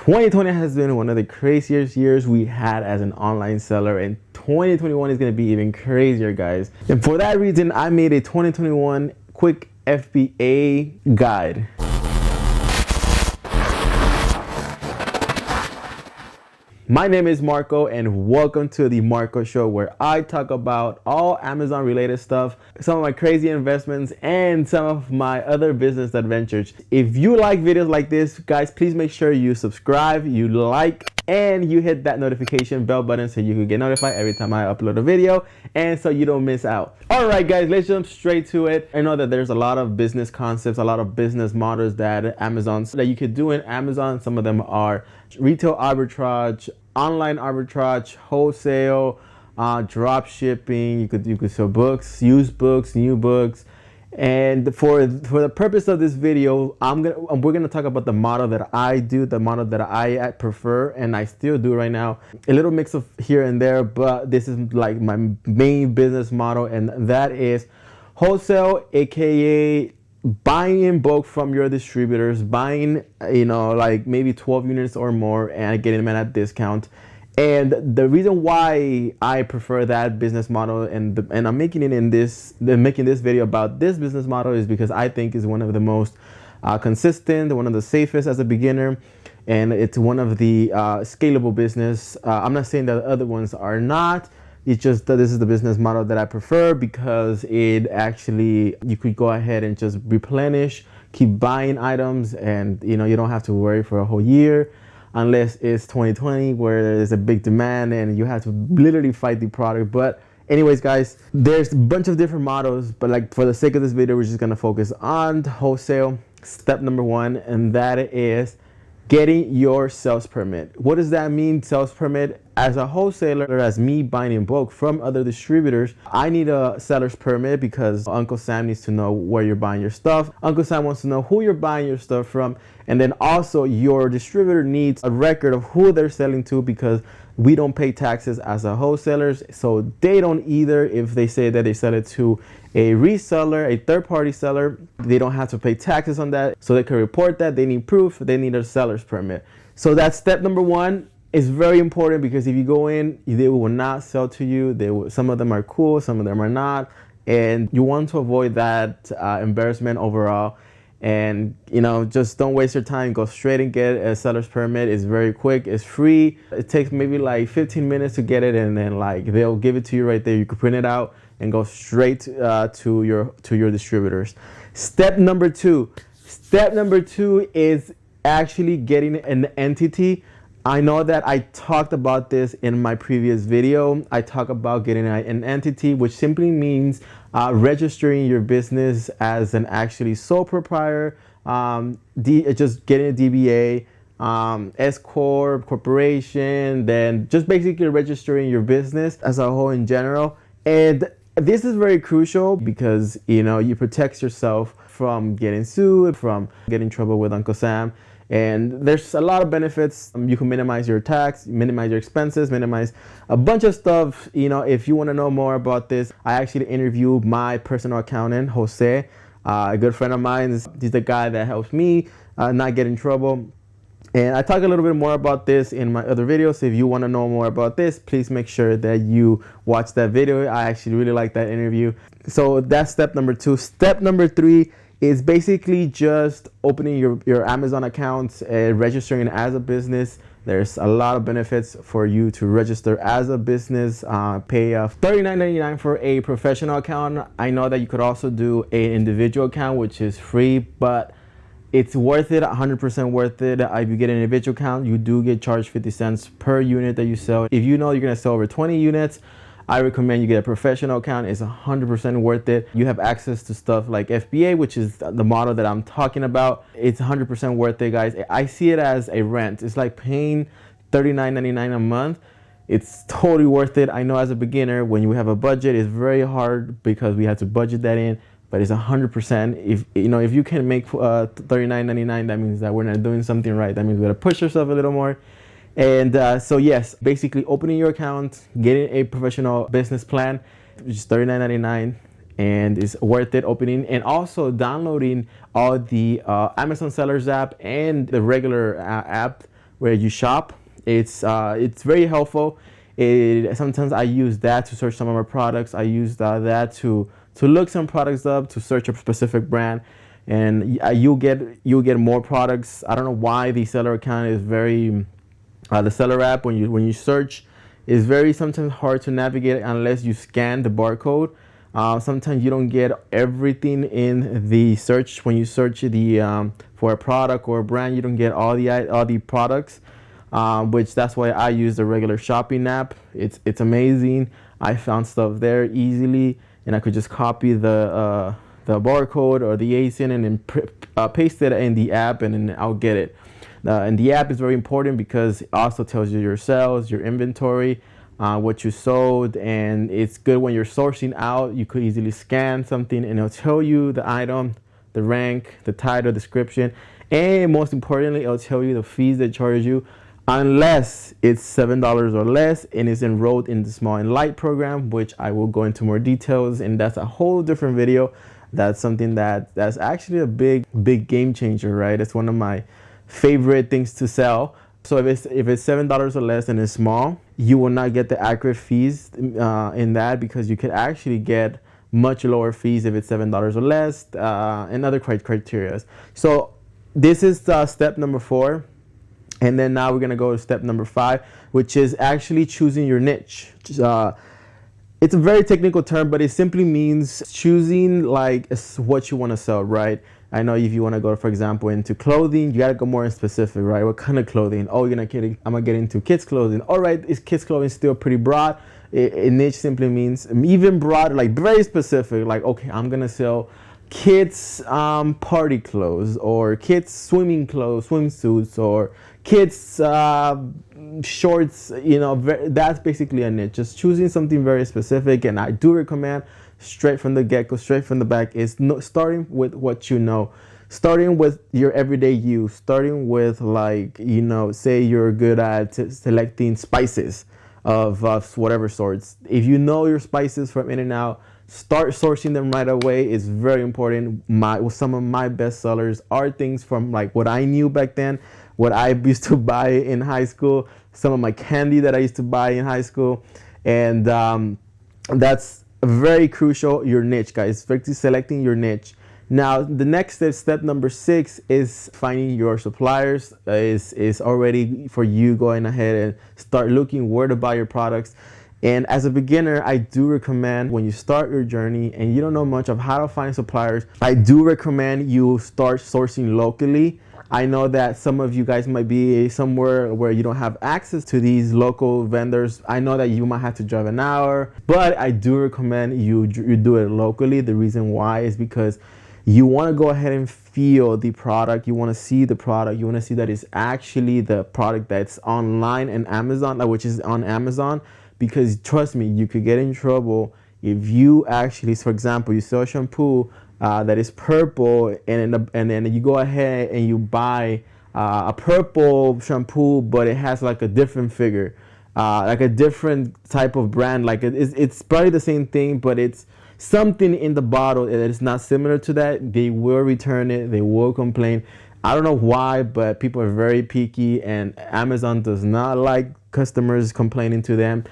2020 has been one of the craziest years we had as an online seller, and 2021 is going to be even crazier, guys. And for that reason, I made a 2021 quick FBA guide. My name is Marco, and welcome to the Marco Show, where I talk about all Amazon related stuff, some of my crazy investments, and some of my other business adventures. If you like videos like this, guys, please make sure you subscribe, you like, and you hit that notification bell button so you can get notified every time I upload a video and so you don't miss out. All right, guys, let's jump straight to it. I know that there's a lot of business concepts, a lot of business models that you could do in Amazon. Some of them are retail arbitrage, online arbitrage, wholesale, drop shipping. You could sell books, used books, new books. And for the purpose of this video, we're gonna talk about the model that I do, the model that I prefer, and I still do right now. A little mix of here and there, but this is like my main business model, and that is wholesale, aka buying in bulk from your distributors, buying, like maybe 12 units or more and getting them at a discount. And the reason why I prefer that business model and I'm making this video about this business model is because I think is one of the most consistent, one of the safest as a beginner, and it's one of the scalable business. I'm not saying that the other ones are not. It's just that this is the business model that I prefer because it actually, you could go ahead and just replenish, keep buying items, and you don't have to worry for a whole year unless it's 2020 where there's a big demand and you have to literally fight the product. But anyways, guys, there's a bunch of different models, but like for the sake of this video, we're just gonna focus on wholesale, step number one, and that is getting your sales permit. What does that mean, sales permit? As a wholesaler, as me buying in bulk from other distributors, I need a seller's permit because Uncle Sam needs to know where you're buying your stuff. Uncle Sam wants to know who you're buying your stuff from. And then also your distributor needs a record of who they're selling to because we don't pay taxes as a wholesalers. So they don't either. If they say that they sell it to a reseller, a third-party seller, they don't have to pay taxes on that. So they can report that. They need proof. They need a seller's permit. So that's step number one. It's very important because if you go in, they will not sell to you. Some of them are cool, some of them are not. And you want to avoid that embarrassment overall. And just don't waste your time. Go straight and get a seller's permit. It's very quick. It's free. It takes maybe like 15 minutes to get it, and then like they'll give it to you right there. You can print it out and go straight to your distributors. Step number two is actually getting an entity. I know that I talked about this in my previous video. I talk about getting an entity, which simply means registering your business as an actually sole proprietor, just getting a DBA, S Corp, corporation, then just basically registering your business as a whole in general. And this is very crucial because you protect yourself from getting sued, from getting in trouble with Uncle Sam. And there's a lot of benefits. You can minimize your tax, minimize your expenses, minimize a bunch of stuff. If you want to know more about this, I actually interviewed my personal accountant, Jose, a good friend of mine. He's the guy that helps me not get in trouble. And I talk a little bit more about this in my other videos. So if you want to know more about this, please make sure that you watch that video. I actually really like that interview. So that's step number two. Step number three is basically just opening your Amazon accounts and registering as a business. There's a lot of benefits for you to register as a business. Pay $39.99 for a professional account. I know that you could also do an individual account, which is free, but it's worth it, 100% worth it. If you get an individual account, you do get charged 50 cents per unit that you sell. If you know you're gonna sell over 20 units, I recommend you get a professional account. It's 100% worth it. You have access to stuff like FBA, which is the model that I'm talking about. It's 100% worth it, guys. I see it as a rent. It's like paying $39.99 a month. It's totally worth it. I know as a beginner, when you have a budget, it's very hard because we have to budget that in, but it's 100%. If you can make $39.99, that means that we're not doing something right. That means we gotta push yourself a little more. And so yes, basically opening your account, getting a professional business plan, which is $39.99, and it's worth it opening, and also downloading all the Amazon Sellers app and the regular app, where you shop. It's very helpful. Sometimes I use that to search some of our products. I use that to look some products up, to search a specific brand, and you'll get more products. I don't know why the seller account is very the seller app, when you search, is very sometimes hard to navigate unless you scan the barcode. Sometimes you don't get everything in the search. When you search for a product or a brand, you don't get all the products, which that's why I use the regular shopping app. It's amazing. I found stuff there easily, and I could just copy the barcode or the ASIN and then paste it in the app, and then I'll get it. And the app is very important because it also tells you your sales, your inventory, what you sold, and it's good when you're sourcing out. You could easily scan something and it'll tell you the item, the rank, the title, description, and most importantly, it'll tell you the fees they charge you, unless it's $7 or less and is enrolled in the Small and Light program, which I will go into more details, and that's a whole different video. That's something that's actually a big game changer, right? It's one of my favorite things to sell. So if it's $7 or less and it's small, you will not get the accurate fees in that, because you could actually get much lower fees if it's $7 or less, and other criteria. So this is step number 4. And then now we're going to go to step number 5, which is actually choosing your niche. It's a very technical term, but it simply means choosing like what you want to sell, right? I know if you want to go, for example, into clothing, you got to go more specific, right? What kind of clothing? Oh, I'm going to get into kids clothing. All right, is kids clothing still pretty broad? A niche simply means even broad, like very specific, like, okay, I'm going to sell kids party clothes, or kids swimming clothes, swimsuits, or kids shorts. That's basically a niche. Just choosing something very specific. And I do recommend, straight from the get-go, straight from the back, is starting with what you know, starting with your everyday use, starting with, like, say you're good at selecting spices of whatever sorts. If you know your spices from in and out, start sourcing them right away. It's very important. Some of my best sellers are things from like what I knew back then, what I used to buy in high school, some of my candy that I used to buy in high school, and that's very crucial. Your niche, guys. Selecting your niche. Now, the next step number 6 is finding your suppliers. Is already for you going ahead and start looking where to buy your products. And as a beginner, I do recommend, when you start your journey and you don't know much of how to find suppliers, I do recommend you start sourcing locally. I know that some of you guys might be somewhere where you don't have access to these local vendors. I know that you might have to drive an hour, but I do recommend you do it locally. The reason why is because you want to go ahead and feel the product. You want to see the product. You want to see that it's actually the product that's online and Amazon, which is on Amazon. Because trust me, you could get in trouble if you actually, for example, you sell shampoo that is purple, and then you go ahead and you buy a purple shampoo, but it has like a different figure, like a different type of brand. Like it's probably the same thing, but it's something in the bottle that is not similar to that. They will return it. They will complain. I don't know why, but people are very picky, and Amazon does not like customers complaining to them.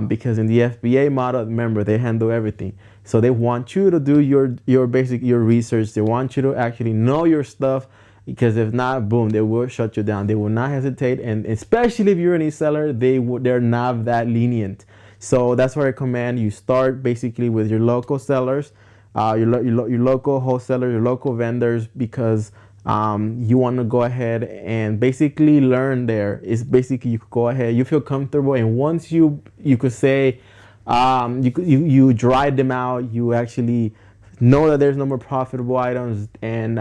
Because in the FBA model, remember, they handle everything. So they want you to do your research. They want you to actually know your stuff, because if not, boom, they will shut you down. They will not hesitate, and especially if you're an e-seller, they're not that lenient. So that's why I recommend you start basically with your local sellers, your local wholesalers, your local vendors, because you want to go ahead and basically learn there. It's basically, you could go ahead, you feel comfortable, and once you could say you dry them out, you actually know that there's no more profitable items, and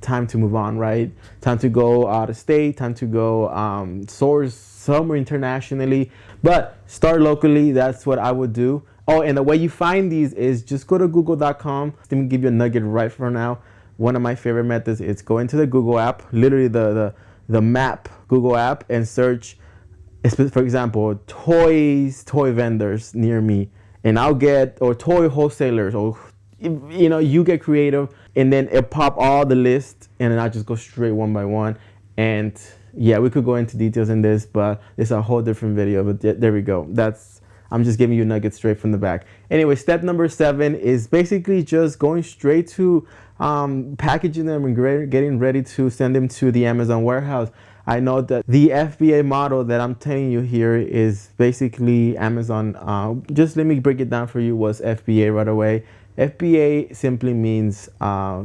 time to move on, right? Time to go out of state, time to go source somewhere internationally, but start locally. That's what I would do. Oh, and the way you find these is just go to google.com. Let me give you a nugget right for now. One of my favorite methods is go into the Google app, literally the map Google app, and search, for example, toy vendors near me, and I'll get, or toy wholesalers, or you get creative, and then it pop all the list, and then I'll just go straight one by one, and Yeah, we could go into details in this, but it's a whole different video. But there we go. I'm just giving you nuggets straight from the back. Anyway, step number 7 is basically just going straight to packaging them and getting ready to send them to the Amazon warehouse. I know that the FBA model that I'm telling you here is basically Amazon. Just let me break it down for you. What's FBA right away? FBA simply means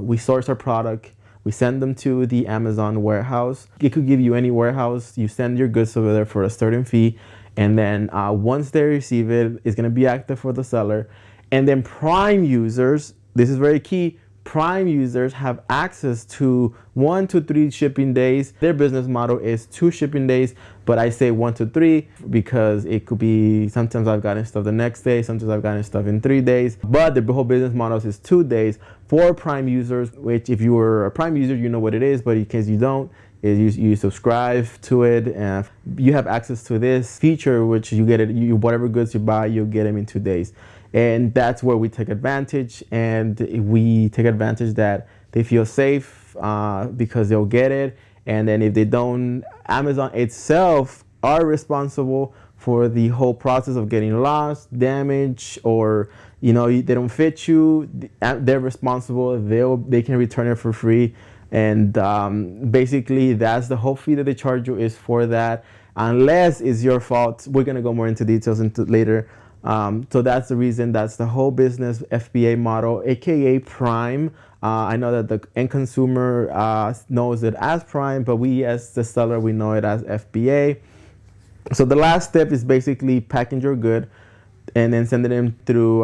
we source our product, we send them to the Amazon warehouse. It could give you any warehouse. You send your goods over there for a certain fee, and then once they receive it, it's going to be active for the seller. And then Prime users, this is very key, Prime users have access to 1 to 3 shipping days. Their business model is 2 shipping days, but I say 1 to 3 because it could be, sometimes I've gotten stuff the next day, sometimes I've gotten stuff in 3 days, but the whole business model is 2 days for Prime users, which if you were a Prime user, you know what it is, but in case you don't, is you subscribe to it and you have access to this feature, which you get it, whatever goods you buy, you'll get them in 2 days. And that's where we take advantage, and we take advantage that they feel safe because they'll get it. And then if they don't, Amazon itself are responsible for the whole process of getting lost, damage, or they don't fit you. They're responsible. They can return it for free. And basically that's the whole fee that they charge you is for that, unless it's your fault. We're gonna go more into details later. So that's the reason. That's the whole business FBA model, aka Prime. I know that the end consumer knows it as Prime, but we as the seller, we know it as FBA. So the last step is basically packing your good and then sending them through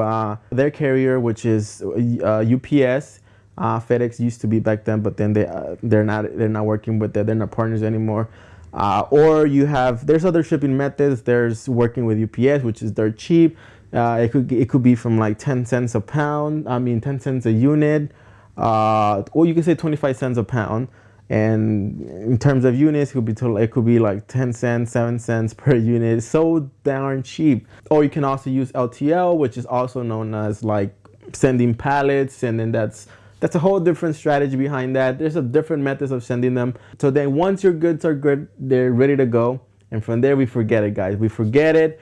their carrier, which is UPS. FedEx used to be back then, but then they're not working with that. They're not partners anymore. Or there's other shipping methods. There's working with UPS, which is dirt cheap. It could be from like 10 cents a pound. 10 cents a unit. Or you can say 25 cents a pound. And in terms of units, it could be like 10 cents, 7 cents per unit. So darn cheap. Or you can also use LTL, which is also known as like sending pallets, and then that's a whole different strategy behind that. There's a different methods of sending them. So then once your goods are good, they're ready to go. And from there, we forget it, guys. We forget it.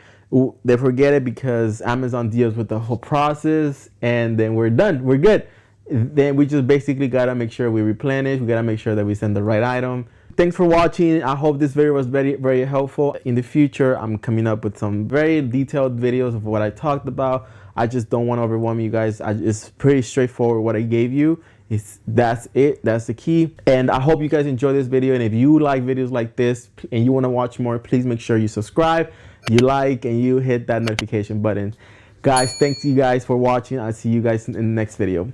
They forget it because Amazon deals with the whole process, and then we're done. We're good. Then we just basically got to make sure we replenish. We got to make sure that we send the right item. Thanks for watching. I hope this video was very, very helpful. In the future, I'm coming up with some very detailed videos of what I talked about. I just don't want to overwhelm you guys. It's pretty straightforward what I gave you. That's it. That's the key. And I hope you guys enjoy this video. And if you like videos like this and you want to watch more, please make sure you subscribe, you like, and you hit that notification button. Guys, thanks you guys for watching. I'll see you guys in the next video.